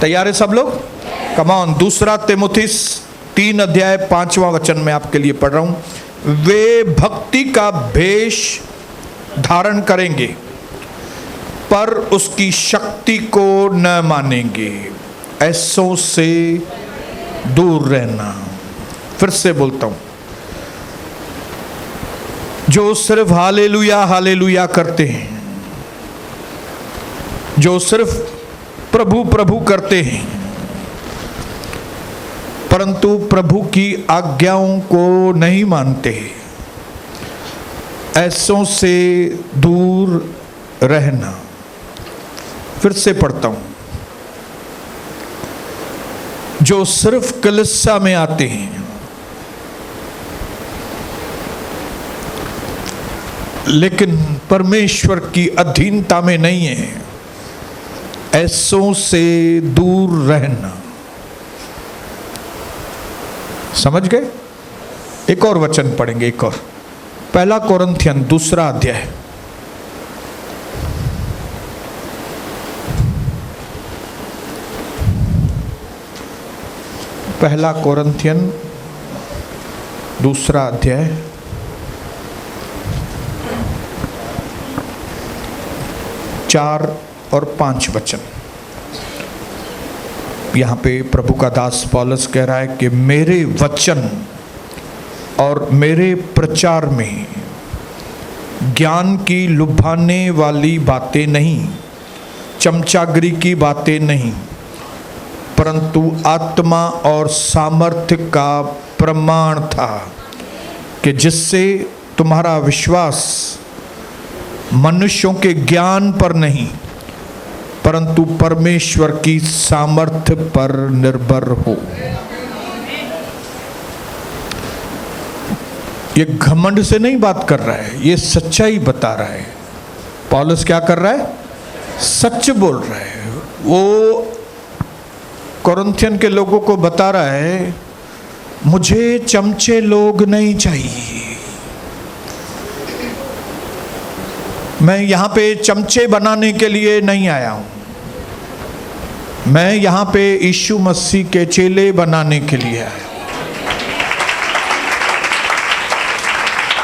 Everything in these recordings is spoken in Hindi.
तैयार है सब लोग? Come on. दूसरा तिमुथियुस 3 अध्याय 5वां वचन में आपके लिए पढ़ रहा हूं। वे भक्ति का भेष धारण करेंगे पर उसकी शक्ति को न मानेंगे, ऐसों से दूर रहना। फिर से बोलता हूं, जो सिर्फ हालेलुया हालेलुया करते हैं, जो सिर्फ प्रभु प्रभु करते हैं परंतु प्रभु की आज्ञाओं को नहीं मानते, ऐसों से दूर रहना। फिर से पढ़ता हूं, जो सिर्फ कलीसिया में आते हैं लेकिन परमेश्वर की अधीनता में नहीं है, ऐसों से दूर रहना। समझ गए? एक और वचन पढ़ेंगे, एक और। 1 कोरिन्थियन 2 अध्याय, पहला कोरिन्थियन 2 अध्याय 4 और 5 वचन। यहाँ पे प्रभु का दास पौलुस कह रहा है कि मेरे वचन और मेरे प्रचार में ज्ञान की लुभाने वाली बातें नहीं, चमचागिरी की बातें नहीं, परंतु आत्मा और सामर्थ्य का प्रमाण था कि जिससे तुम्हारा विश्वास मनुष्यों के ज्ञान पर नहीं परंतु परमेश्वर की सामर्थ्य पर निर्भर हो। ये घमंड से नहीं बात कर रहा है, ये सच्चाई बता रहा है। पौलुस क्या कर रहा है? सच बोल रहा है। वो कोरिन्थियन के लोगों को बता रहा है, मुझे चमचे लोग नहीं चाहिए, मैं यहां पे चमचे बनाने के लिए नहीं आया हूं, मैं यहां पे यीशु मसीह के चेले बनाने के लिए आया हूं।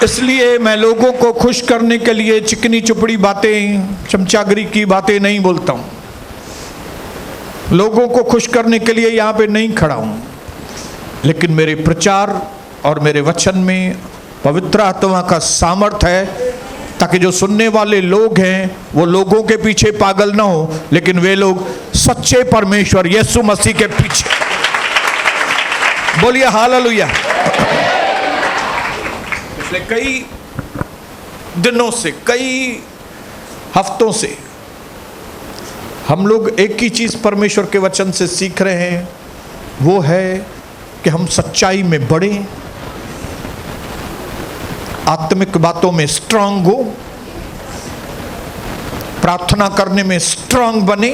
इसलिए मैं लोगों को खुश करने के लिए चिकनी चुपड़ी बातें, चमचागिरी की बातें नहीं बोलता हूं, लोगों को खुश करने के लिए यहां पे नहीं खड़ा हूं, लेकिन मेरे प्रचार और मेरे वचन में पवित्र आत्मा का सामर्थ है ताकि जो सुनने वाले लोग हैं वो लोगों के पीछे पागल ना हो, लेकिन वे लोग सच्चे परमेश्वर यीशु मसीह के पीछे। बोलिए हालेलुया। पिछले कई दिनों से, कई हफ्तों से हम लोग एक ही चीज परमेश्वर के वचन से सीख रहे हैं, वो है कि हम सच्चाई में बढ़े, आत्मिक बातों में स्ट्रांग हो, प्रार्थना करने में स्ट्रांग बने,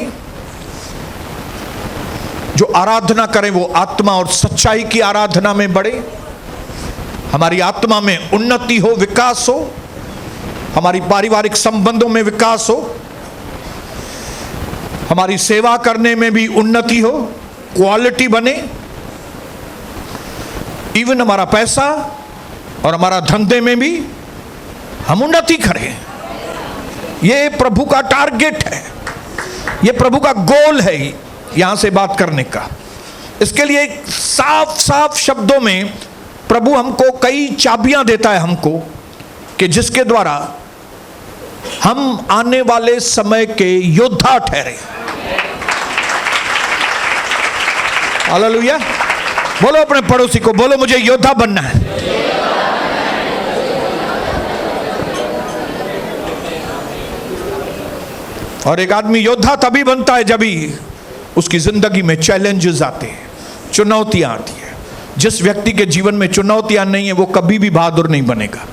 जो आराधना करें वो आत्मा और सच्चाई की आराधना में बढ़े, हमारी आत्मा में उन्नति हो, विकास हो, हमारी पारिवारिक संबंधों में विकास हो, हमारी सेवा करने में भी उन्नति हो, क्वालिटी बने, इवन हमारा पैसा और हमारा धंधे में भी हम उन्नति करें। ये प्रभु का टारगेट है, ये प्रभु का गोल है यहां से बात करने का। इसके लिए साफ साफ शब्दों में प्रभु हमको कई चाबियां देता है हमको, कि जिसके द्वारा हम आने वाले समय के योद्धा ठहरे। हालेलुया। बोलो अपने पड़ोसी को, बोलो मुझे योद्धा बनना है। और एक आदमी योद्धा तभी बनता है जब ही उसकी जिंदगी में चैलेंजेस आते हैं, चुनौतियां आती है। जिस व्यक्ति के जीवन में चुनौतियां नहीं है वो कभी भी बहादुर नहीं बनेगा।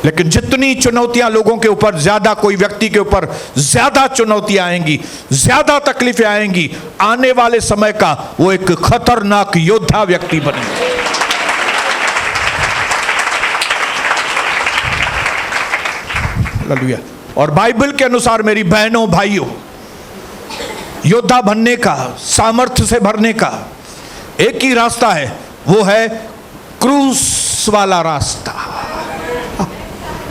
लेकिन जितनी चुनौतियां लोगों के ऊपर ज्यादा, कोई व्यक्ति के ऊपर ज्यादा चुनौतियां आएंगी, ज्यादा तकलीफें आएंगी, आने वाले समय का वो एक खतरनाक योद्धा व्यक्ति बनेगा। हालेलुया। और बाइबल के अनुसार मेरी बहनों भाइयों, योद्धा बनने का, सामर्थ्य से भरने का एक ही रास्ता है, वो है क्रूस वाला रास्ता।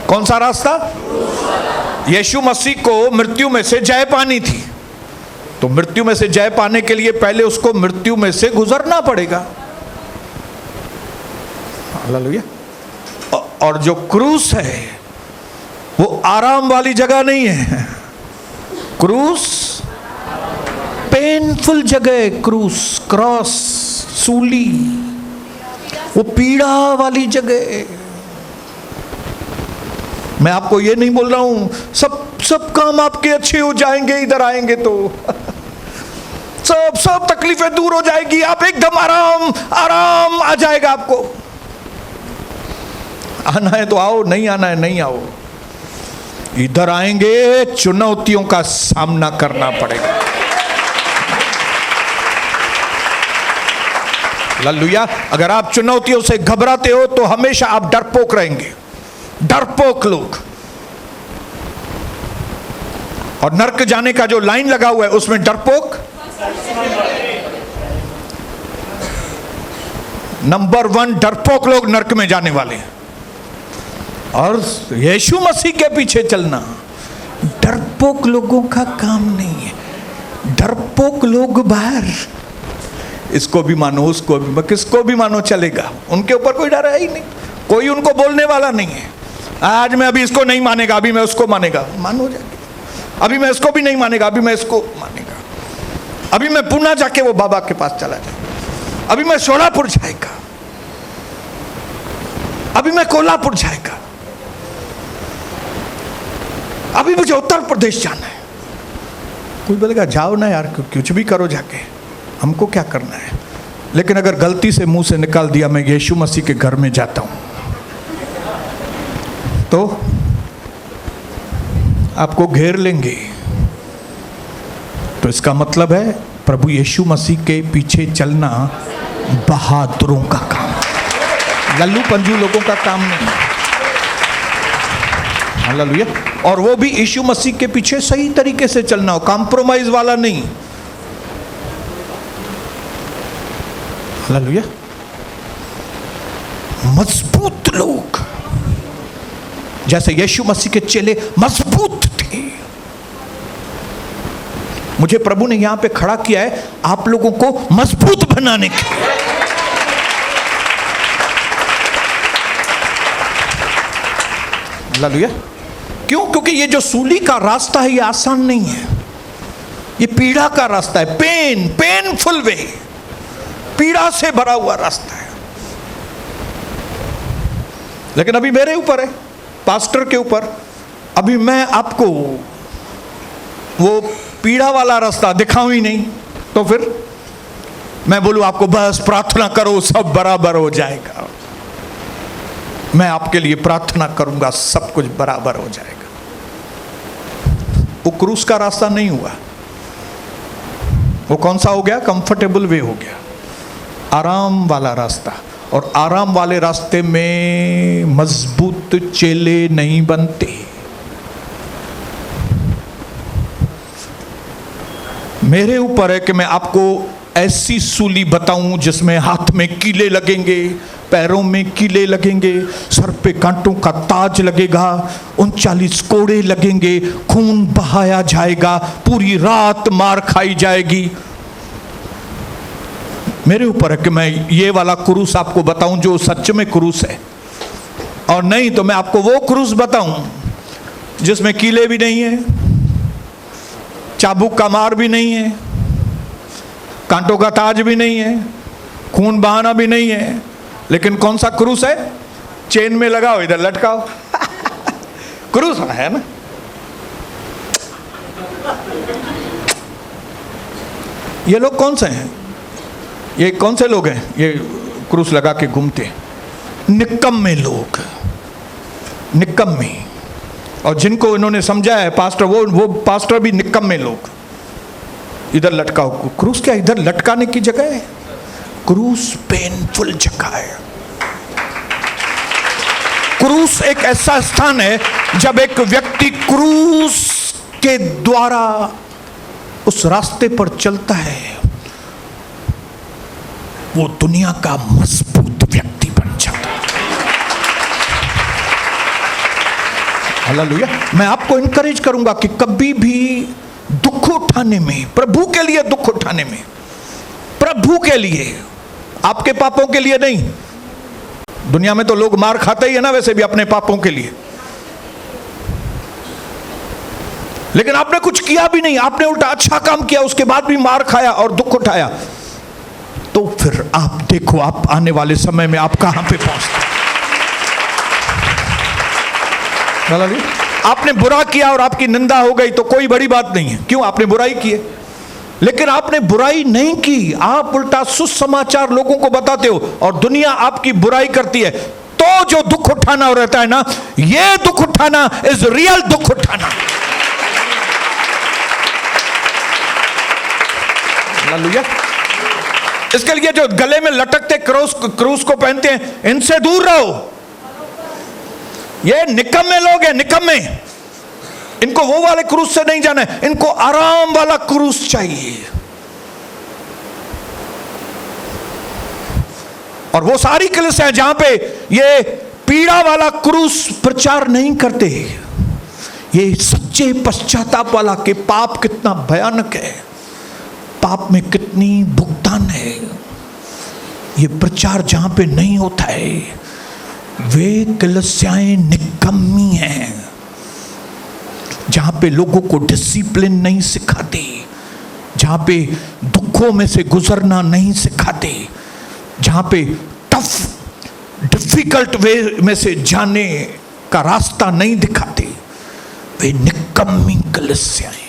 कौन सा रास्ता? यीशु मसीह को मृत्यु में से जय पानी थी, तो मृत्यु में से जय पाने के लिए पहले उसको मृत्यु में से गुजरना पड़ेगा। हालेलुया। और जो क्रूस है वो आराम वाली जगह नहीं है। क्रूस पेनफुल जगह, क्रूस, क्रॉस, सूली, वो पीड़ा वाली जगह। मैं आपको ये नहीं बोल रहा हूं सब काम आपके अच्छे हो जाएंगे इधर आएंगे तो सब तकलीफें दूर हो जाएगी, आप एकदम आराम आ जाएगा। आपको आना है तो आओ, नहीं आना है नहीं आओ। इधर आएंगे चुनौतियों का सामना करना पड़ेगा। हालेलुया। अगर आप चुनौतियों से घबराते हो तो हमेशा आप डरपोक रहेंगे, डरपोक लोग। और नरक जाने का जो लाइन लगा हुआ है उसमें डरपोक नंबर 1, डरपोक लोग नरक में जाने वाले हैं। और यीशु मसीह के पीछे चलना डरपोक लोगों का काम नहीं है। डरपोक लोग बाहर, इसको भी मानो उसको भी, किसको भी मानो चलेगा, उनके ऊपर कोई डर है ही नहीं, कोई उनको बोलने वाला नहीं है। आज मैं अभी इसको नहीं मानेगा, अभी मैं उसको मानेगा, मानो जाके। अभी मैं इसको भी नहीं मानेगा, अभी मैं इसको मानेगा। अभी मैं पुणे जाके वो बाबा के पास चला जाएगा, अभी मैं सोलापुर जाएगा, अभी मैं कोल्हापुर जाएगा, अभी मुझे उत्तर प्रदेश जाना है। कोई बोलेगा जाओ ना यार, कुछ भी करो जाके, हमको क्या करना है। लेकिन अगर गलती से मुंह से निकाल दिया मैं यीशु मसीह के घर में जाता हूं, तो आपको घेर लेंगे। तो इसका मतलब है प्रभु यीशु मसीह के पीछे चलना बहादुरों का काम, लल्लू पंजू लोगों का काम नहीं। हालेलुया। और वो भी यीशु मसीह के पीछे सही तरीके से चलना हो, कॉम्प्रोमाइज वाला नहीं। हालेलुया। मजबूत लोग, जैसे यीशु मसीह के चेले मजबूत थे। मुझे प्रभु ने यहां पे खड़ा किया है आप लोगों को मजबूत बनाने के लिए। हालेलुया। क्यों? क्योंकि ये जो सूली का रास्ता है ये आसान नहीं है, ये पीड़ा का रास्ता है, पेनफुल वे, पीड़ा से भरा हुआ रास्ता है। लेकिन अभी मेरे ऊपर है, पास्टर के ऊपर, अभी मैं आपको वो पीड़ा वाला रास्ता दिखाऊं ही नहीं, तो फिर मैं बोलूं आपको बस प्रार्थना करो सब बराबर हो जाएगा। मैं आपके लिए प्रार्थना करूंगा सब कुछ बराबर हो जाएगा। वो क्रूस का रास्ता नहीं हुआ। वो कौन सा हो गया? कंफर्टेबल वे हो गया, आराम वाला रास्ता। और आराम वाले रास्ते में मजबूत चेले नहीं बनते। मेरे ऊपर है कि मैं आपको ऐसी सूली बताऊं जिसमें हाथ में कीले लगेंगे, पैरों में कीले लगेंगे, सर पे कांटों का ताज लगेगा, 39 कोड़े लगेंगे, खून बहाया जाएगा, पूरी रात मार खाई जाएगी। मेरे ऊपर है कि मैं ये वाला क्रूस आपको बताऊं जो सच में क्रूस है, और नहीं तो मैं आपको वो क्रूस बताऊं जिसमें कीले भी नहीं है, चाबुक का मार भी नहीं है, कांटों का ताज भी नहीं है, खून बहाना भी नहीं है। लेकिन कौन सा क्रूस है? चेन में लगाओ, इधर लटकाओ क्रूस है ना। ये लोग कौन से हैं? ये कौन से लोग हैं ये क्रूस लगा के घूमते? निकम्मे लोग, निकम्मे। और जिनको इन्होंने समझाया है पास्टर, वो पास्टर भी निकम्मे लोग। इधर लटकाओ क्रूस। क्या इधर लटकाने की जगह है? क्रूस पेनफुल जगह है। क्रूस एक ऐसा स्थान है जब एक व्यक्ति क्रूस के द्वारा उस रास्ते पर चलता है, वो दुनिया का मजबूत व्यक्ति बन जाता है। हालेलुया। मैं आपको इनकरेज करूंगा कि कभी भी दुख उठाने में, प्रभु के लिए दुख उठाने में, प्रभु के लिए, आपके पापों के लिए नहीं। दुनिया में तो लोग मार खाते ही है ना वैसे भी अपने पापों के लिए, लेकिन आपने कुछ किया भी नहीं, आपने उल्टा अच्छा काम किया, उसके बाद भी मार खाया और दुख उठाया, तो फिर आप देखो आप आने वाले समय में आप कहां पे पहुंचते। आपने बुरा किया और आपकी निंदा हो गई तो कोई बड़ी बात नहीं है, क्यों? आपने बुराई की है। लेकिन आपने बुराई नहीं की, आप उल्टा सुसमाचार लोगों को बताते हो और दुनिया आपकी बुराई करती है, तो जो दुख उठाना रहता है ना, ये दुख उठाना इज रियल दुख उठाना। हालेलुया। इसके लिए जो गले में लटकते क्रूस को पहनते हैं, इनसे दूर रहो। ये निकम्मे लोग हैं, निकम्मे। इनको वो वाले क्रूस से नहीं जाना है, इनको आराम वाला क्रूस चाहिए। और वो सारी कलीसियां हैं जहां पे ये पीड़ा वाला क्रूस प्रचार नहीं करते, ये सच्चे पश्चाताप वाला कि पाप कितना भयानक है, पाप में कितनी भुगतान है, ये प्रचार जहां पे नहीं होता है, वे कलीसियाएं निकम्मी हैं। जहां पे लोगों को डिसिप्लिन नहीं सिखाते, जहां पे दुखों में से गुजरना नहीं सिखाते, जहां पे टफ डिफिकल्ट वे में से जाने का रास्ता नहीं दिखाते, वे निकम्मी कलीसियाएं,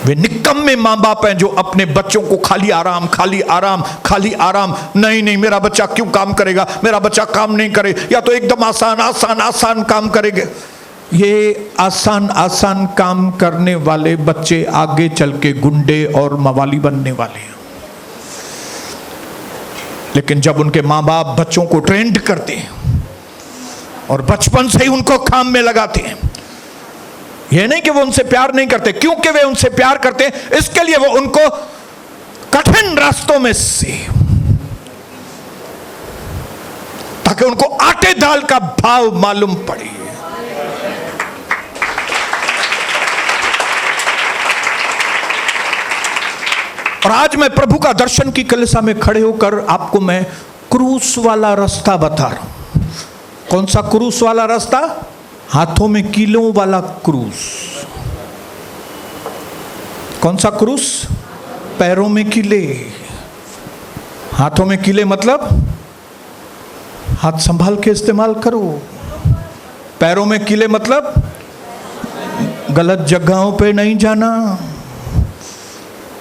वे निकम्मे माँ बाप हैं जो अपने बच्चों को खाली आराम, खाली आराम, खाली आराम। नहीं नहीं, मेरा बच्चा क्यों काम करेगा, मेरा बच्चा काम नहीं करे, या तो एकदम आसान आसान आसान काम करेंगे। ये आसान आसान काम करने वाले बच्चे आगे चल के गुंडे और मवाली बनने वाले हैं। लेकिन जब उनके माँ बाप बच्चों को ट्रेंड करते हैं और बचपन से ही उनको काम में लगाते हैं, यह नहीं कि वो उनसे प्यार नहीं करते, क्योंकि वे उनसे प्यार करते हैं इसके लिए वो उनको कठिन रास्तों में से, ताकि उनको आटे दाल का भाव मालूम पड़े। और आज मैं प्रभु का दर्शन की कलीसिया में खड़े होकर आपको मैं क्रूस वाला रास्ता बता रहा हूं। कौन सा क्रूस वाला रास्ता? हाथों में कीलों वाला क्रूस। कौन सा क्रूस? पैरों में कीले, हाथों में कीले, मतलब हाथ संभाल के इस्तेमाल करो। पैरों में कीले मतलब गलत जगहों पे नहीं जाना।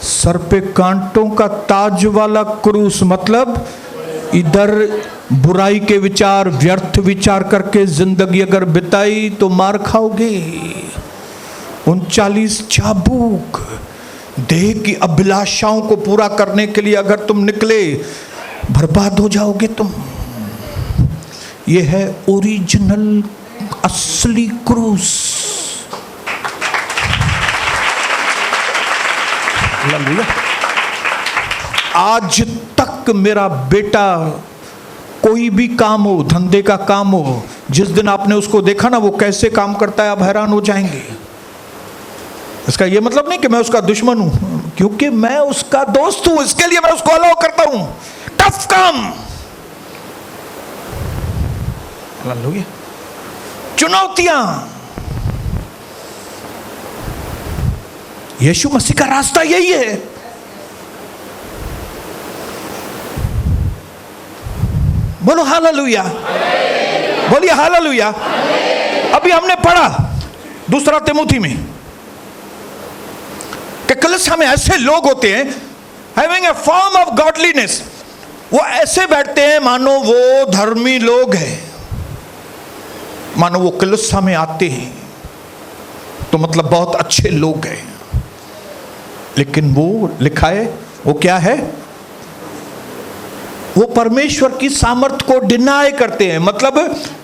सर पे कांटों का ताज वाला क्रूस मतलब इधर बुराई के विचार, व्यर्थ विचार करके जिंदगी अगर बिताई तो मार खाओगे। 39 चाबुक देह की अभिलाषाओं को पूरा करने के लिए अगर तुम निकले, बर्बाद हो जाओगे तुम। यह है ओरिजिनल असली क्रूस। आज तक मेरा बेटा कोई भी काम हो, धंधे का काम हो, जिस दिन आपने उसको देखा ना वो कैसे काम करता है, आप हैरान हो जाएंगे। इसका ये मतलब नहीं कि मैं उसका दुश्मन हूं, क्योंकि मैं उसका दोस्त हूं, इसके लिए मैं उसको अलाउ करता हूं। टफ काम, चुनौतियां, यीशु मसीह का रास्ता यही है। बोलो हालेलुया, बोलिए हालेलुया। अभी हमने पढ़ा दूसरा तिमुथी में कि कलीसिया में ऐसे लोग होते हैं having a form of godliness. वो ऐसे बैठते हैं मानो वो धर्मी लोग हैं, मानो वो कलीसिया में आते हैं तो मतलब बहुत अच्छे लोग हैं। लेकिन वो लिखा है, वो क्या है? वो परमेश्वर की सामर्थ को डिनाय करते हैं, मतलब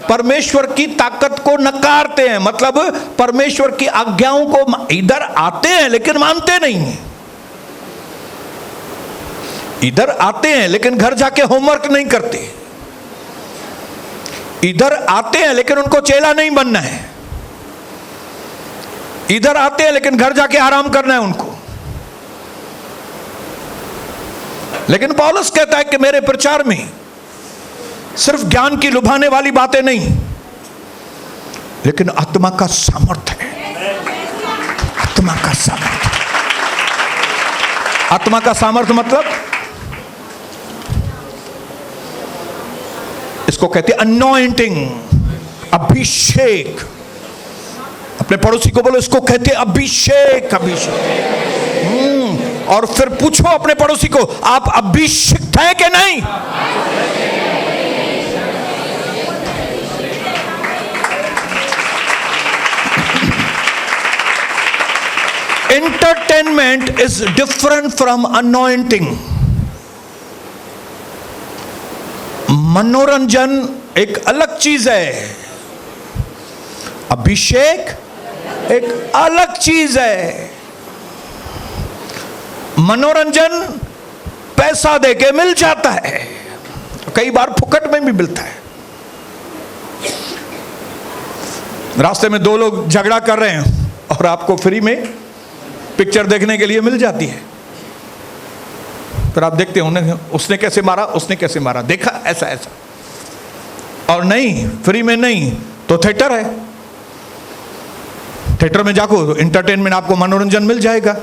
परमेश्वर की ताकत को नकारते हैं, मतलब परमेश्वर की आज्ञाओं को इधर आते हैं लेकिन मानते नहीं हैं, इधर आते हैं लेकिन घर जाके होमवर्क नहीं करते, इधर आते हैं लेकिन उनको चेला नहीं बनना है, इधर आते हैं लेकिन घर जाके आराम करना है उनको। लेकिन पौलुस कहता है कि मेरे प्रचार में सिर्फ ज्ञान की लुभाने वाली बातें नहीं, लेकिन आत्मा का सामर्थ्य है। आत्मा का सामर्थ्य, आत्मा का सामर्थ्य मतलब इसको कहते हैं अनॉइंटिंग, अभिषेक। अपने पड़ोसी को बोलो, इसको कहते हैं अभिषेक। अभिषेक। और फिर पूछो अपने पड़ोसी को, आप अभिषिक्त हैं कि नहीं? Entertainment is different from anointing. मनोरंजन एक अलग चीज है, अभिषेक एक अलग चीज है। मनोरंजन पैसा देके मिल जाता है, कई बार फुकट में भी मिलता है। रास्ते में दो लोग झगड़ा कर रहे हैं और आपको फ्री में पिक्चर देखने के लिए मिल जाती है, फिर आप देखते हैं उसने कैसे मारा, उसने कैसे मारा, देखा ऐसा ऐसा। और नहीं, फ्री में नहीं तो थिएटर है, थिएटर में जाको इंटरटेनमेंट, आपको मनोरंजन मिल जाएगा।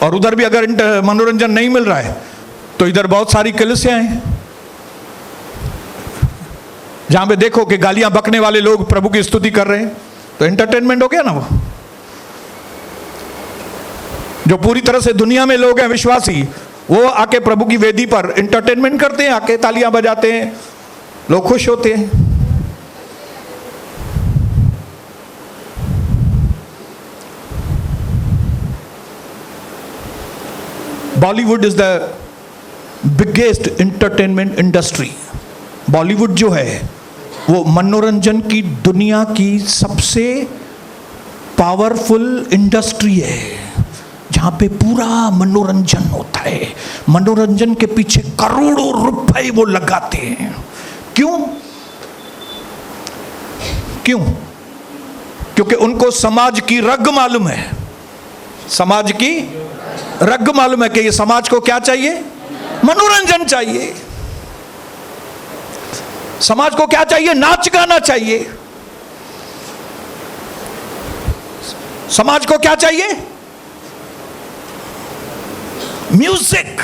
और उधर भी अगर मनोरंजन नहीं मिल रहा है तो इधर बहुत सारी कलीसियां हैं जहां पे देखो कि गालियां बकने वाले लोग प्रभु की स्तुति कर रहे हैं, तो एंटरटेनमेंट हो गया ना। वो जो पूरी तरह से दुनिया में लोग हैं विश्वासी, वो आके प्रभु की वेदी पर एंटरटेनमेंट करते हैं, आके तालियां बजाते हैं, लोग खुश होते हैं। Bollywood is the biggest entertainment industry. Bollywood जो है वो मनोरंजन की दुनिया की सबसे पावरफुल इंडस्ट्री है, जहां पे पूरा मनोरंजन होता है। मनोरंजन के पीछे करोड़ों रुपए वो लगाते हैं। क्यों? क्यों? क्योंकि उनको समाज की रग मालूम है, समाज की रग मालूम है कि ये समाज को क्या चाहिए? मनोरंजन चाहिए। समाज को क्या चाहिए? नाच गाना चाहिए। समाज को क्या चाहिए? म्यूजिक,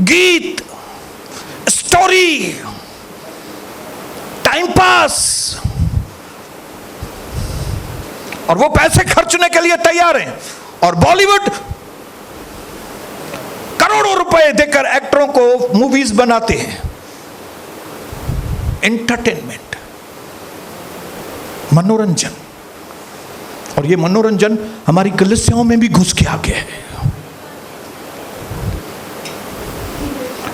गीत, स्टोरी, टाइम पास। और वो पैसे खर्चने के लिए तैयार हैं। और बॉलीवुड करोड़ों रुपए देकर एक्टरों को मूवीज बनाते हैं। एंटरटेनमेंट, मनोरंजन। और ये मनोरंजन हमारी कलीसियाओं में भी घुस के आ गया है।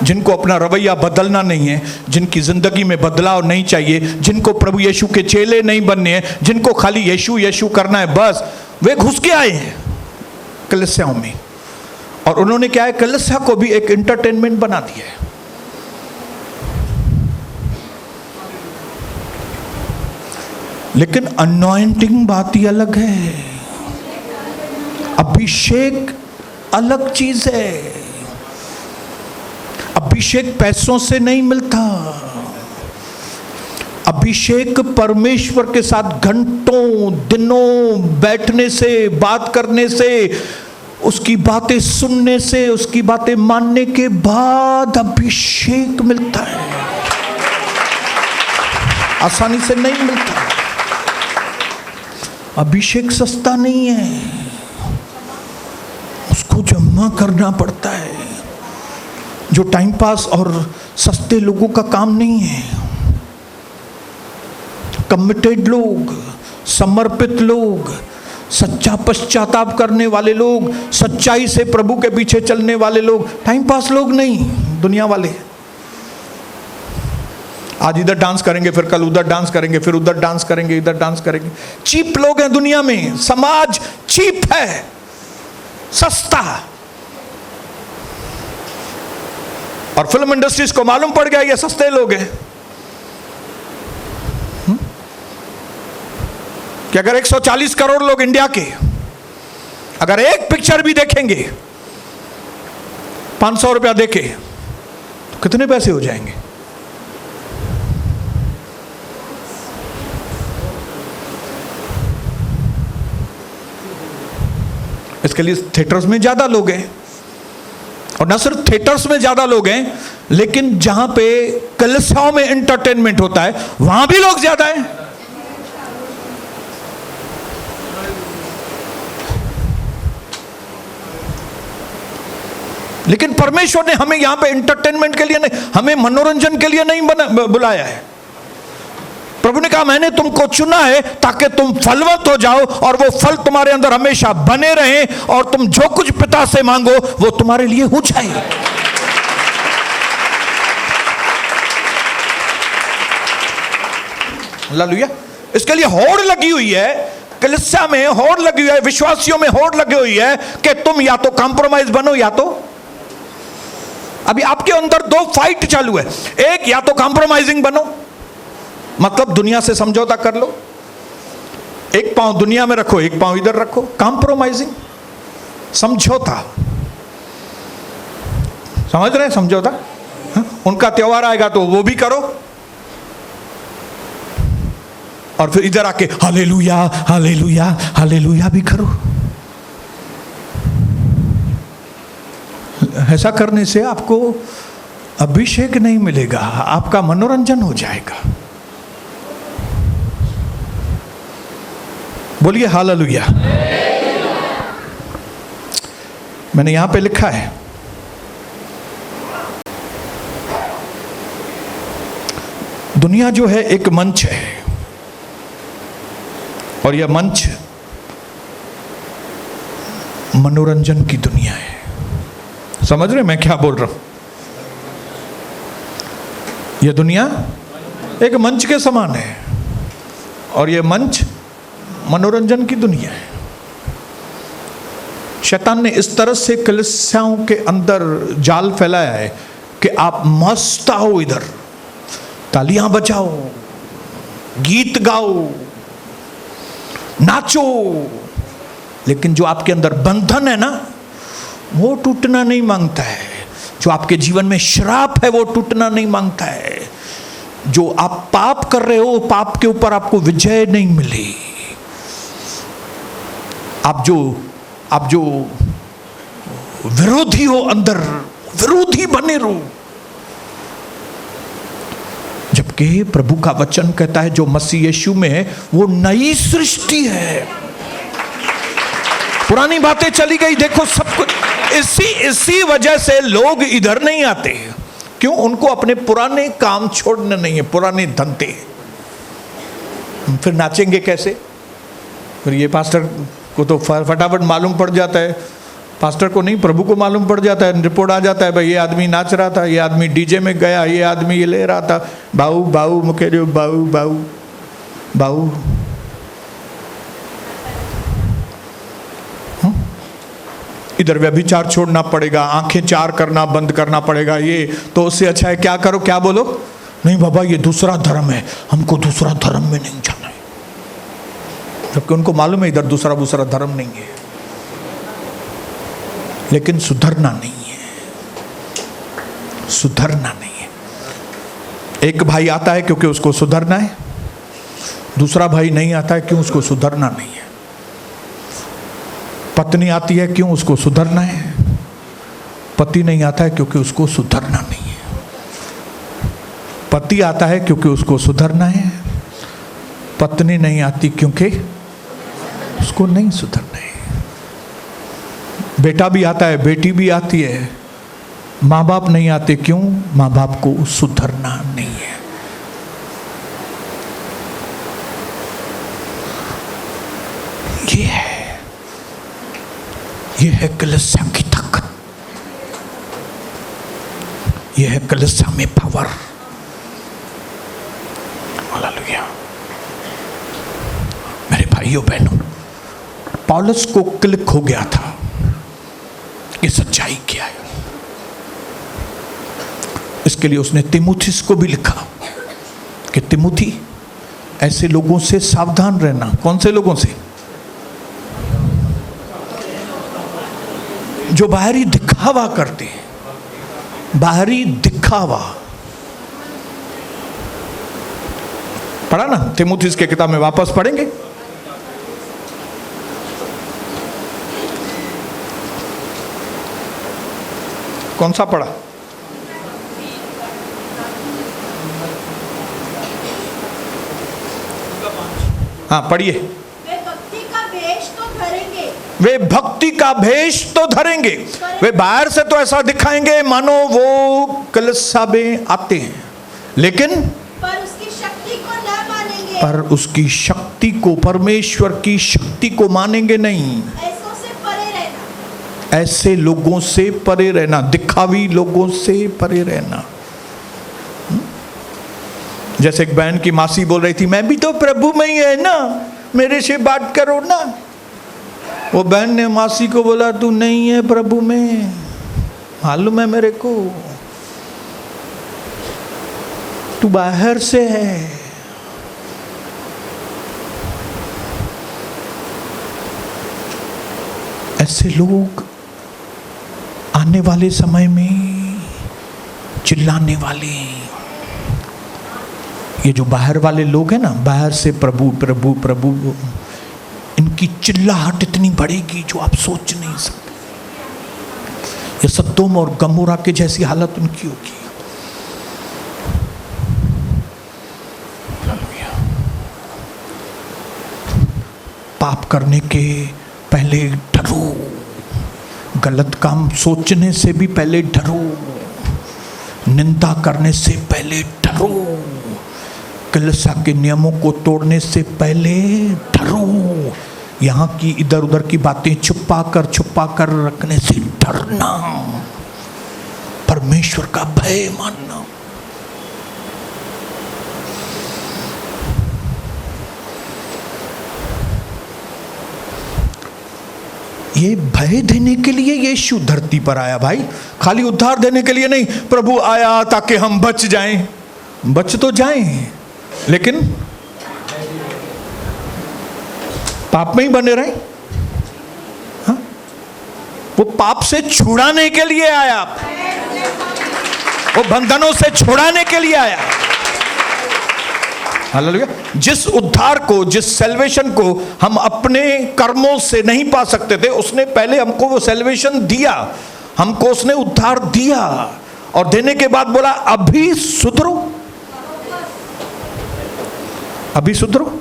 जिनको अपना रवैया बदलना नहीं है, जिनकी जिंदगी में बदलाव नहीं चाहिए, जिनको प्रभु यीशु के चेले नहीं बनने हैं, जिनको खाली यीशु यीशु करना है बस, वे घुस के आए हैं कलीसियाओं में। और उन्होंने क्या है, कलीसिया को भी एक एंटरटेनमेंट बना दिया है। लेकिन अनॉइंटिंग बात ही अलग है, अभिषेक अलग चीज है। अभिषेक पैसों से नहीं मिलता। अभिषेक परमेश्वर के साथ घंटों दिनों बैठने से, बात करने से, उसकी बातें सुनने से, उसकी बातें मानने के बाद अभिषेक मिलता है। आसानी से नहीं मिलता। अभिषेक सस्ता नहीं है, उसको जमा करना पड़ता है, जो टाइम पास और सस्ते लोगों का काम नहीं है। कमिटेड लोग, समर्पित लोग, सच्चा पश्चाताप करने वाले लोग, सच्चाई से प्रभु के पीछे चलने वाले लोग, टाइम पास लोग नहीं, दुनिया वाले। आज इधर डांस करेंगे, फिर कल उधर डांस करेंगे, फिर उधर डांस करेंगे, इधर डांस करेंगे। चीप लोग हैं दुनिया में, समाज चीप है, सस्ता। और फिल्म इंडस्ट्रीज को मालूम पड़ गया ये सस्ते लोग हैं कि अगर 140 करोड़ लोग इंडिया के अगर एक पिक्चर भी देखेंगे 500 रुपया देके, तो कितने पैसे हो जाएंगे? इसके लिए थिएटर्स में ज्यादा लोग हैं, और न सिर्फ थिएटर्स में ज्यादा लोग हैं, लेकिन जहां पे कलिसियाओं में एंटरटेनमेंट होता है वहां भी लोग ज्यादा हैं। लेकिन परमेश्वर ने हमें यहां पे एंटरटेनमेंट के लिए नहीं, हमें मनोरंजन के लिए नहीं बुलाया है। प्रभु ने कहा मैंने तुमको चुना है ताकि तुम फलवंत हो जाओ और वो फल तुम्हारे अंदर हमेशा बने रहे, और तुम जो कुछ पिता से मांगो वो तुम्हारे लिए हो जाए। हालेलुया। इसके लिए होड़ लगी हुई है, कलीसिया में होड़ लगी हुई है, विश्वासियों में होड़ लगी हुई है कि तुम या तो कॉम्प्रोमाइज बनो, या तो अभी आपके अंदर दो फाइट चालू है। एक, या तो कॉम्प्रोमाइजिंग बनो, मतलब दुनिया से समझौता कर लो, एक पांव दुनिया में रखो, एक पांव इधर रखो, कॉम्प्रोमाइजिंग, समझौता। समझ रहे हैं समझौता? उनका त्योहार आएगा तो वो भी करो, और फिर इधर आके हालेलुया हालेलुया हालेलुया भी करो। ऐसा करने से आपको अभिषेक नहीं मिलेगा, आपका मनोरंजन हो जाएगा। बोलिए हालेलुया। मैंने यहां पे लिखा है, दुनिया जो है एक मंच है, और यह मंच मनोरंजन की दुनिया है। समझ रहे मैं क्या बोल रहा हूं? यह दुनिया एक मंच के समान है, और यह मंच मनोरंजन की दुनिया है। शैतान ने इस तरह से कलीसियाओं के अंदर जाल फैलाया है कि आप मस्त आओ, इधर तालियां बजाओ, गीत गाओ, नाचो, लेकिन जो आपके अंदर बंधन है ना, वो टूटना नहीं मांगता है। जो आपके जीवन में श्राप है वो टूटना नहीं मांगता है। जो आप पाप कर रहे हो, पाप के ऊपर आपको विजय नहीं मिली। आप जो विरोधी हो, अंदर विरोधी बने रहो। जबकि प्रभु का वचन कहता है जो मसीह यीशु में है वो नई सृष्टि है, पुरानी बातें चली गई, देखो सब कुछ। इसी वजह से लोग इधर नहीं आते। क्यों? उनको अपने पुराने काम छोड़ने नहीं है, पुराने धंधे। फिर नाचेंगे कैसे? फिर ये पास्टर को तो फटाफट मालूम पड़ जाता है, पास्टर को नहीं प्रभु को मालूम पड़ जाता है, रिपोर्ट आ जाता है, भाई ये आदमी नाच रहा था, ये आदमी डीजे में गया, ये आदमी ये ले रहा था, बाऊ बाऊ मुके बाऊ बाऊ बाऊ। इधर व्यभिचार छोड़ना पड़ेगा, आंखें चार करना बंद करना पड़ेगा, ये तो उससे अच्छा है क्या करो, क्या बोलो, नहीं बाबा ये दूसरा धर्म है, हमको दूसरा धर्म में नहीं जाना है। जबकि उनको मालूम है इधर दूसरा धर्म नहीं है, लेकिन सुधरना नहीं है, सुधरना नहीं है। एक भाई आता है क्योंकि उसको सुधरना है, दूसरा भाई नहीं आता है क्यों? उसको सुधरना नहीं है। पत्नी आती है क्यों? उसको सुधरना है। पति नहीं आता है क्योंकि उसको सुधरना नहीं है। पति आता है क्योंकि उसको सुधरना है, पत्नी नहीं आती क्योंकि उसको नहीं सुधरना है। बेटा भी आता है, बेटी भी आती है, माँ बाप नहीं आते क्यों? माँ बाप को सुधरना नहीं है। ये है ये है कलीसिया की ताकत, ये है कलीसिया में पावर। हालेलुया। मेरे भाइयों बहनों, पौलुस को क्लिक हो गया था कि सच्चाई क्या है। इसके लिए उसने तीमुथियुस को भी लिखा कि तीमुथी, ऐसे लोगों से सावधान रहना। कौन से लोगों से? जो बाहरी दिखावा करते हैं। बाहरी दिखावा पढ़ा ना तीमुथियुस के किताब में, वापस पढ़ेंगे। कौन सा पढ़ा? हाँ पढ़िए। वे भक्ति का भेष तो धरेंगे, वे भक्ति का भेष तो धरेंगे। वे बाहर से तो ऐसा दिखाएंगे मानो वो कलीसिया में आते हैं, लेकिन पर उसकी शक्ति को न मानेंगे। पर उसकी शक्ति को, परमेश्वर की शक्ति को मानेंगे नहीं। ऐसों से परे रहना, ऐसे लोगों से परे रहना, दिखावी लोगों से परे रहना। जैसे एक बहन की मासी बोल रही थी, मैं भी तो प्रभु में ही है ना, मेरे से बात करो ना। वो बहन ने मासी को बोला, तू नहीं है प्रभु में, मालूम है मेरे को, तू बाहर से है। ऐसे लोग आने वाले समय में चिल्लाने वाले हैं। ये जो बाहर वाले लोग हैं ना, बाहर से प्रभु प्रभु प्रभु, इनकी चिल्लाहट इतनी बढ़ेगी जो आप सोच नहीं सकते। ये सदोम और गमोरा के जैसी हालत उनकी होगी। पाप करने के पहले डरो, गलत काम सोचने से भी पहले डरो, निंदा करने से पहले डरो, कलीसिया के नियमों को तोड़ने से पहले डरो, यहाँ की इधर उधर की बातें छुपा कर रखने से डरना, परमेश्वर का भय मानना। ये भय देने के लिए यीशु धरती पर आया भाई, खाली उद्धार देने के लिए नहीं। प्रभु आया ताकि हम बच जाएं, बच तो जाएं, लेकिन पाप में ही बने रहे। हाँ? वो पाप से छुड़ाने के लिए आया, वो बंधनों से छुड़ाने के लिए आया। हालेलुया। जिस उद्धार को, जिस सैल्वेशन को हम अपने कर्मों से नहीं पा सकते थे, उसने पहले हमको वो सैल्वेशन दिया, हमको उसने उद्धार दिया, और देने के बाद बोला अभी सुधरो, अभी सुधरो।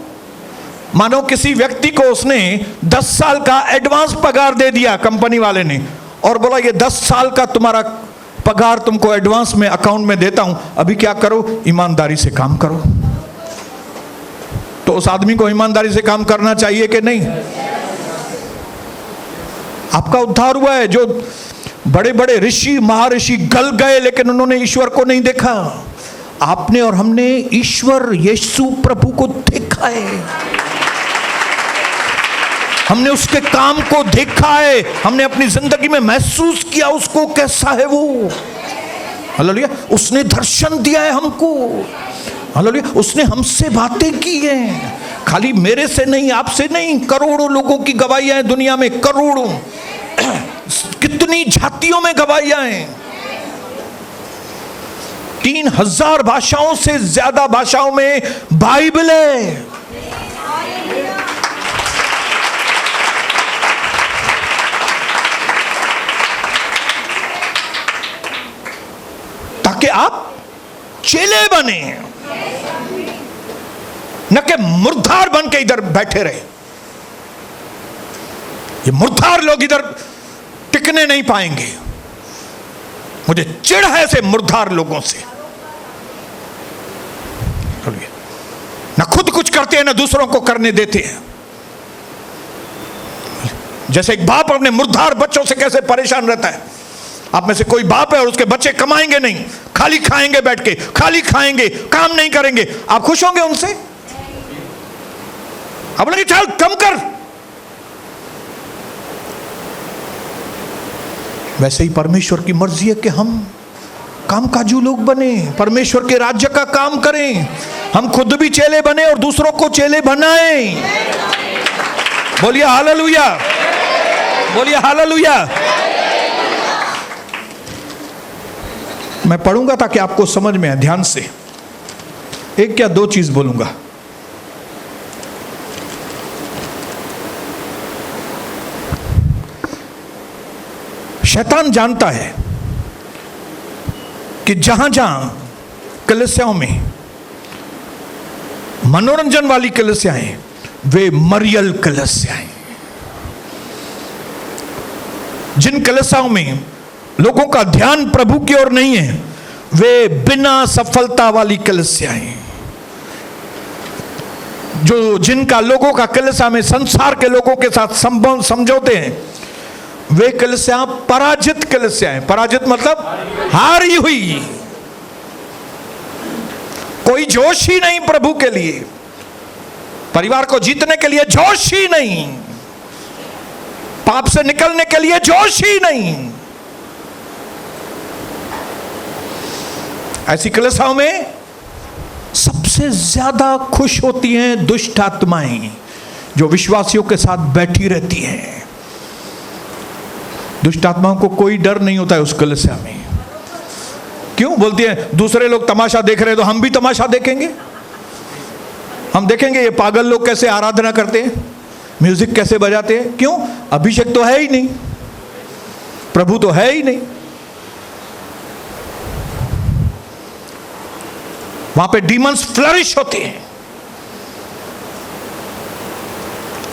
मानो किसी व्यक्ति को उसने 10 साल का एडवांस पगार दे दिया कंपनी वाले ने, और बोला ये 10 साल का तुम्हारा पगार तुमको एडवांस में अकाउंट में देता हूं, अभी क्या करो, ईमानदारी से काम करो। तो उस आदमी को ईमानदारी से काम करना चाहिए कि नहीं? आपका उद्धार हुआ है। जो बड़े बड़े ऋषि महर्षि गल गए लेकिन उन्होंने ईश्वर को नहीं देखा, आपने और हमने ईश्वर यीशु प्रभु को देखा है, हमने उसके काम को देखा है, हमने अपनी जिंदगी में महसूस किया उसको कैसा है वो। हालेलुया। उसने दर्शन दिया है हमको। हालेलुया। उसने हमसे बातें की हैं, खाली मेरे से नहीं, आपसे नहीं, करोड़ों लोगों की गवाहियां हैं दुनिया में, करोड़ों, कितनी जातियों में गवाहियां हैं। 3000 भाषाओं से ज्यादा भाषाओं में बाइबल है। ताकि आप चेले बने, न कि मुर्दार बन के इधर बैठे रहे। ये मुर्दार लोग इधर टिकने नहीं पाएंगे। मुझे चिढ़ है ऐसे मुर्दार लोगों से। न खुद कुछ करते हैं, न दूसरों को करने देते हैं। जैसे एक बाप अपने मुर्दार बच्चों से कैसे परेशान रहता है। आप में से कोई बाप है और उसके बच्चे कमाएंगे नहीं, खाली खाएंगे बैठ के, खाली खाएंगे, काम नहीं करेंगे, आप खुश होंगे उनसे? आप बोलेंगे चल कम कर। वैसे ही परमेश्वर की मर्जी है कि हम कामकाजू लोग बने, परमेश्वर के राज्य का काम करें, हम खुद भी चेले बने और दूसरों को चेले बनाएं। बोलिए हालेलुया, बोलिए हालेलुया। मैं पढ़ूंगा ताकि आपको समझ में आए, ध्यान से। एक या दो चीज बोलूंगा। शैतान जानता है कि जहां जहां कलीसियाओं में मनोरंजन वाली कलीसियाएं वे मरियल कलीसियाएं, जिन कलीसियाओं में लोगों का ध्यान प्रभु की ओर नहीं है, वे बिना सफलता वाली कलीसियाएं, जो जिनका लोगों का कलीसिया में संसार के लोगों के साथ संबंध समझौते हैं, वे कलीसिया पराजित कलीसियाएं। पराजित मतलब हारी हुई, कोई जोश ही नहीं प्रभु के लिए, परिवार को जीतने के लिए जोश ही नहीं, पाप से निकलने के लिए जोश ही नहीं। ऐसी कलीसियाओं में सबसे ज्यादा खुश होती हैं दुष्ट आत्माएं, जो विश्वासियों के साथ बैठी रहती हैं। दुष्ट आत्माओं को कोई डर नहीं होता है उस कलीसिया में। क्यों? बोलती है दूसरे लोग तमाशा देख रहे हैं तो हम भी तमाशा देखेंगे। हम देखेंगे ये पागल लोग कैसे आराधना करते हैं, म्यूजिक कैसे बजाते हैं। क्यों? अभिषेक तो है ही नहीं, प्रभु तो है ही नहीं। वहां पे डीमंस फ्लरिश होते हैं।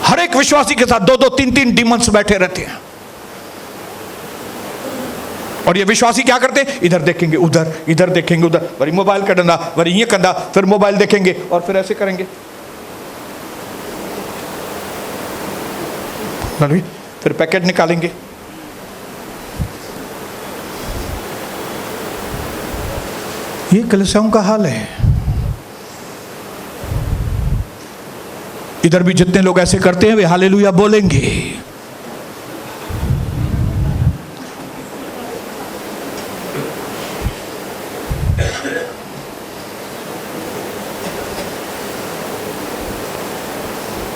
हर एक विश्वासी के साथ दो दो तीन तीन डीमंस बैठे रहते हैं। और ये विश्वासी क्या करते हैं? इधर देखेंगे उधर, इधर देखेंगे उधर, वरी मोबाइल का डंडा, वरी ये कंधा, फिर मोबाइल देखेंगे और फिर ऐसे करेंगे, फिर पैकेट निकालेंगे। ये कलीसियाओं का हाल है। इधर भी जितने लोग ऐसे करते हैं वे हालेलुया बोलेंगे।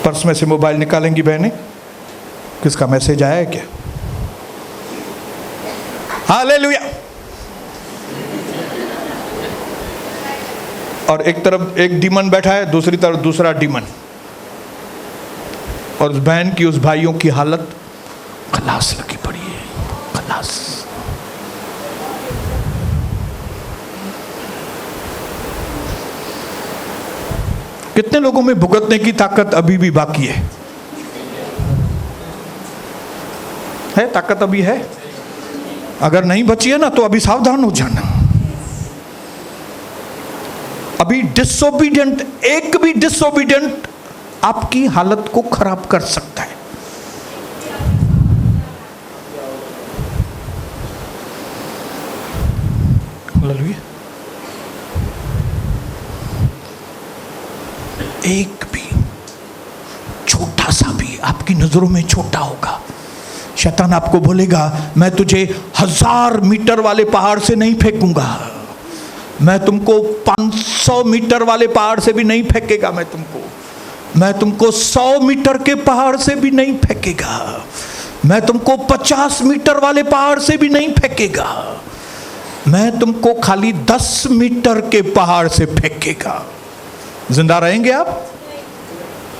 पर्स में से मोबाइल निकालेंगी बहनें, किसका मैसेज आया है क्या? हालेलुया। और एक तरफ एक डीमन बैठा है, दूसरी तरफ दूसरा डीमन, और उस बहन की उस भाइयों की हालत खलास लगी पड़ी है, खलास। कितने लोगों में भुगतने की ताकत अभी भी बाकी है? ताकत अभी है? अगर नहीं बची है ना तो अभी सावधान हो जाना। अभी डिसोबीडियंट, एक भी डिसोबीडियंट आपकी हालत को खराब कर सकता है। एक भी छोटा सा भी आपकी नजरों में छोटा होगा, शैतान आपको बोलेगा मैं तुझे 1000 मीटर वाले पहाड़ से नहीं फेंकूंगा, मैं तुमको 500 मीटर वाले पहाड़ से भी नहीं फेंकेगा, मैं तुमको 100 मीटर के पहाड़ से भी नहीं फेंकेगा, मैं तुमको 50 मीटर वाले पहाड़ से भी नहीं फेंकेगा, मैं तुमको खाली 10 मीटर के पहाड़ से फेंकेगा। जिंदा रहेंगे आप?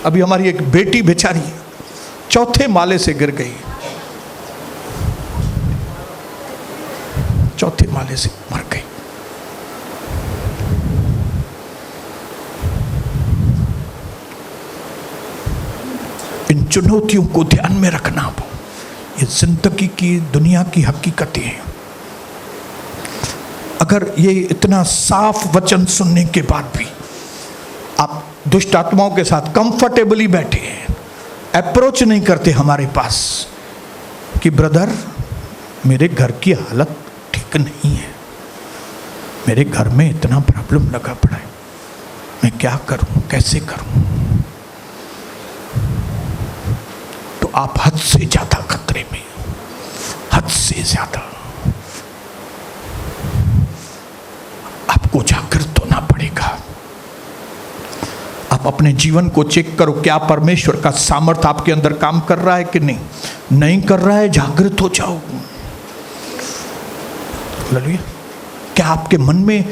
अभी हमारी एक बेटी बेचारी 4थे माले से गिर गई, 4थे माले से मर गई। इन चुनौतियों को ध्यान में रखना। ये जिंदगी की, दुनिया की हकीकतें हैं। अगर ये इतना साफ वचन सुनने के बाद भी आप दुष्ट आत्माओं के साथ कंफर्टेबली बैठे हैं, अप्रोच नहीं करते हमारे पास, कि ब्रदर मेरे घर की हालत ठीक नहीं है, मेरे घर में इतना प्रॉब्लम लगा पड़ा है, मैं क्या करूं, कैसे करूं? तो आप हद से ज्यादा खतरे में, हद से ज्यादा आपको जागृत होना पड़ेगा। आप अपने जीवन को चेक करो, क्या परमेश्वर का सामर्थ आपके अंदर काम कर रहा है कि नहीं? नहीं कर रहा है, जागृत हो जाओ। हालेलुया। क्या आपके मन में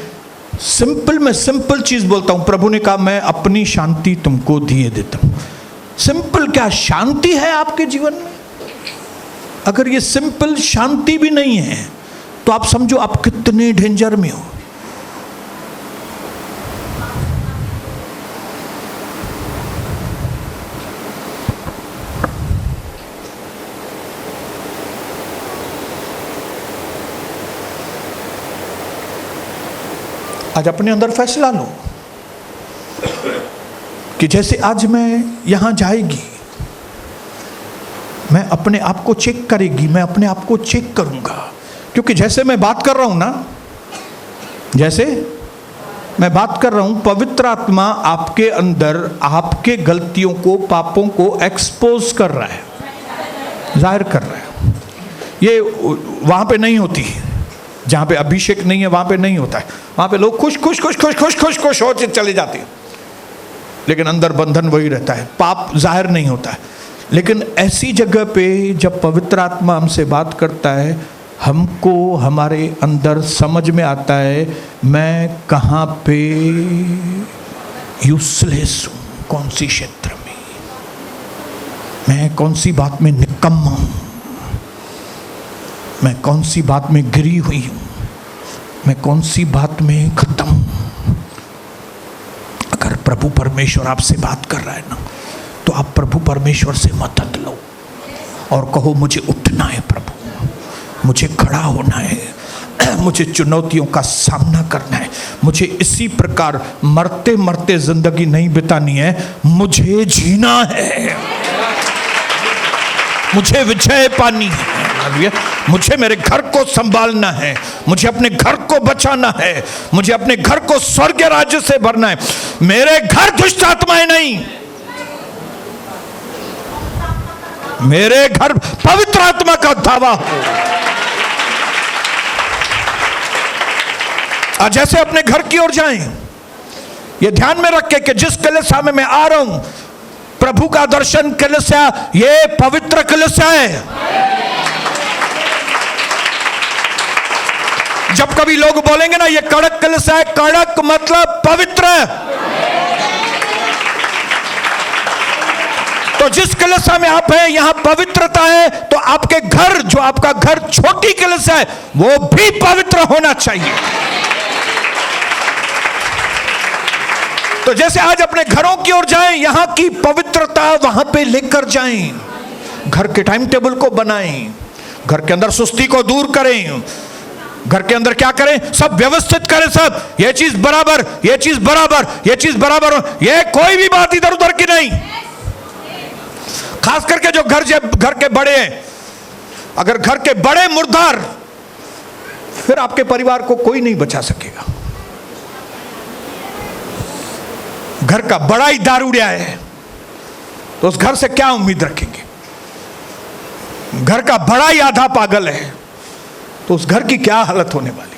मैं सिंपल चीज बोलता हूं, प्रभु ने कहा मैं अपनी शांति तुमको दिए देता हूं। सिंपल क्या शांति है आपके जीवन में? अगर ये सिंपल शांति भी नहीं है तो आप समझो आप कितने डेंजर में हो। आज अपने अंदर फैसला लो कि जैसे आज मैं यहां जाएगी, मैं अपने आप को चेक करेगी, मैं अपने आप को चेक करूंगा। क्योंकि जैसे मैं बात कर रहा हूं ना, जैसे मैं बात कर रहा हूं, पवित्र आत्मा आपके अंदर आपके गलतियों को, पापों को एक्सपोज कर रहा है, जाहिर कर रहा है। ये वहां पे नहीं होती, जहां पे अभिषेक नहीं है वहां पे नहीं होता है। वहां पे लोग खुश हो चले जाते हैं, लेकिन अंदर बंधन वही रहता है, पाप जाहिर नहीं होता है। लेकिन ऐसी जगह पे जब पवित्र आत्मा हमसे बात करता है, हमको हमारे अंदर समझ में आता है मैं कहाँ पे यूजलेस हूँ, कौन सी क्षेत्र में, मैं कौन सी बात में निकम्मा हूँ, मैं कौन सी बात में गिरी हुई हूँ, मैं कौन सी बात में खत्म हूँ। अगर प्रभु परमेश्वर आपसे बात कर रहा है ना, तो आप प्रभु परमेश्वर से मदद लो और कहो मुझे उठना है प्रभु, मुझे खड़ा होना है, मुझे चुनौतियों का सामना करना है, मुझे इसी प्रकार मरते मरते जिंदगी नहीं बितानी है, मुझे जीना है, मुझे विजय पानी है, मुझे मेरे घर को संभालना है, मुझे अपने घर को बचाना है, मुझे अपने घर को स्वर्ग राज्य से भरना है। मेरे घर दुष्ट आत्माएं नहीं, मेरे घर पवित्र आत्मा का धावा हो। आज जैसे अपने घर की ओर जाएं, ये ध्यान में रख के कि जिस कलीसिया में मैं आ रहा हूं, प्रभु का दर्शन कलीसिया ये पवित्र कलीसिया है। जब कभी लोग बोलेंगे ना ये कड़क कलीसिया है, कड़क मतलब पवित्र है। तो जिस कलीसिया में आप हैं यहां पवित्रता है, तो आपके घर, जो आपका घर छोटी कलीसिया है, वो भी पवित्र होना चाहिए। तो जैसे आज अपने घरों की ओर जाएं, यहां की पवित्रता वहां पे लेकर जाएं, घर के टाइम टेबल को बनाएं, घर के अंदर सुस्ती को दूर करें, घर के अंदर क्या करें, सब व्यवस्थित करें, सब ये चीज बराबर, ये चीज बराबर, ये चीज बराबर, ये कोई भी बात इधर उधर की नहीं। खास करके जो घर के बड़े हैं, अगर घर के बड़े मुर्दार, फिर आपके परिवार को कोई नहीं बचा सकेगा। घर का बड़ा ही दारूडिया है तो उस घर से क्या उम्मीद रखेंगे? घर का बड़ा ही आधा पागल है तो उस घर की क्या हालत होने वाली?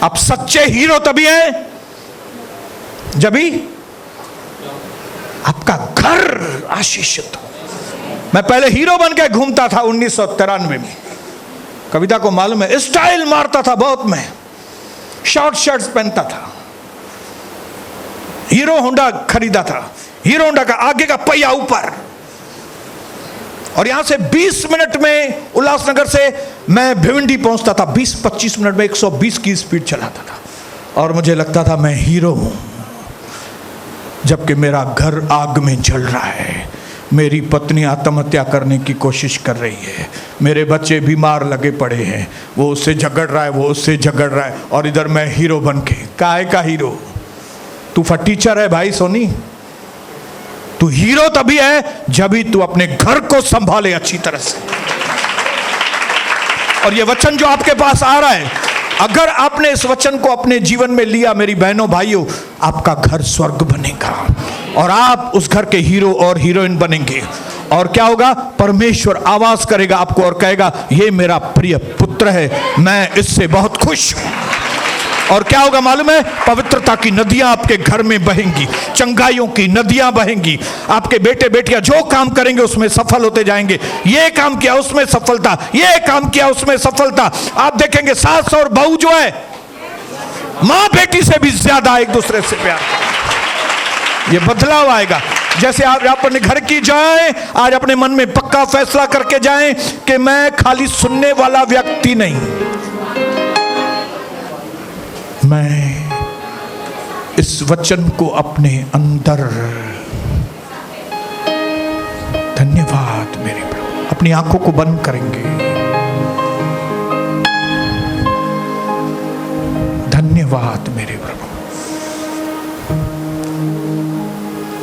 आप सच्चे हीरो तभी हैं जब भी आपका घर आशीषित हो। मैं पहले हीरो बन के घूमता था 1993 में, कविता को मालूम है, स्टाइल मारता था बहुत, मैं शॉर्ट शर्ट्स पहनता था, हीरो होंडा खरीदा था, हीरो होंडा का आगे का पहिया ऊपर, और यहां से 20 मिनट में उल्लासनगर से मैं भिवंडी पहुंचता था, 20-25 मिनट में 120 की स्पीड चलाता था, और मुझे लगता था मैं हीरो हूं। जबकि मेरा घर आग में जल रहा है, मेरी पत्नी आत्महत्या करने की कोशिश कर रही है, मेरे बच्चे बीमार लगे पड़े हैं, वो उससे झगड़ रहा है, वो उससे झगड़ रहा है, और इधर मैं हीरो बन के, काहे का हीरो? तू फटीचर है भाई सोनी, तू हीरो तभी है जब ही तू अपने घर को संभाले अच्छी तरह से। और ये वचन जो आपके पास आ रहा है, अगर आपने इस वचन को अपने जीवन में लिया मेरी बहनों भाइयों, आपका घर स्वर्ग बनेगा और आप उस घर के हीरो और हीरोइन बनेंगे। और क्या होगा? परमेश्वर आवाज करेगा आपको और कहेगा ये मेरा प्रिय पुत्र है, मैं इससे बहुत खुश हूं। और क्या होगा मालूम है? पवित्रता की नदियां आपके घर में बहेंगी, चंगाइयों की नदियां बहेंगी। आपके बेटे बेटियां जो काम करेंगे उसमें सफल होते जाएंगे। ये काम किया उसमें सफलता, ये काम किया उसमें सफलता। आप देखेंगे सास और बहू जो है मां बेटी से भी ज्यादा एक दूसरे से प्यार, ये बदलाव आएगा। जैसे आप अपने घर की जाएं, आज अपने मन में पक्का फैसला करके जाएं कि मैं खाली सुनने वाला व्यक्ति नहीं, मैं इस वचन को अपने अंदर, धन्यवाद मेरे प्रभु। अपनी आंखों को बंद करेंगे। धन्यवाद मेरे प्रभु।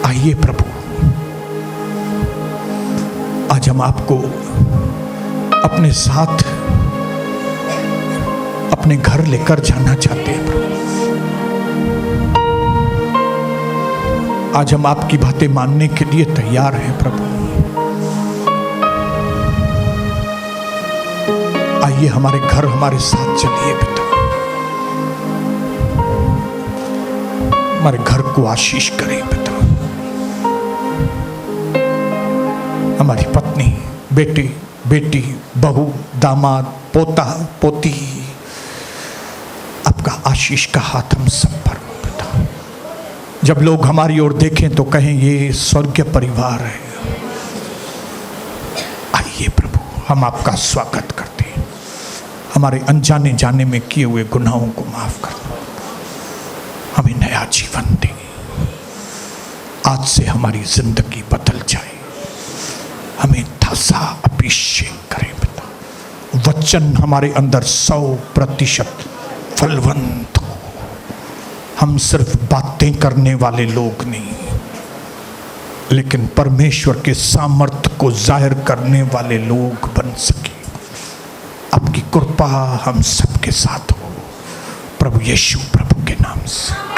आइए प्रभु, आज हम आपको अपने साथ अपने घर लेकर जाना चाहते हैं प्रभु। आज हम आपकी बातें मानने के लिए तैयार हैं प्रभु। आइए हमारे घर हमारे साथ चलिए पिता, हमारे घर को आशीष करें पिता। हमारी पत्नी, बेटी, बेटी, बहू, दामाद, पोता, पोती, आपका आशीष का हाथ हम सब पर हो पिता। जब लोग हमारी ओर देखें तो कहें ये स्वर्गीय परिवार है। आइए प्रभु, हम आपका स्वागत करते हैं। हमारे अनजाने जाने में किए हुए गुनाहों को माफ कर दो, हमें नया जीवन दें। आज से हमारी जिंदगी बदल जाए, हमें ताजा अभिषेक करें पिता। वचन हमारे अंदर 100% फलवंत हो। हम सिर्फ बातें करने वाले लोग नहीं, लेकिन परमेश्वर के सामर्थ्य को जाहिर करने वाले लोग बन सके। आपकी कृपा हम सबके साथ हो प्रभु यीशु प्रभु के नाम से।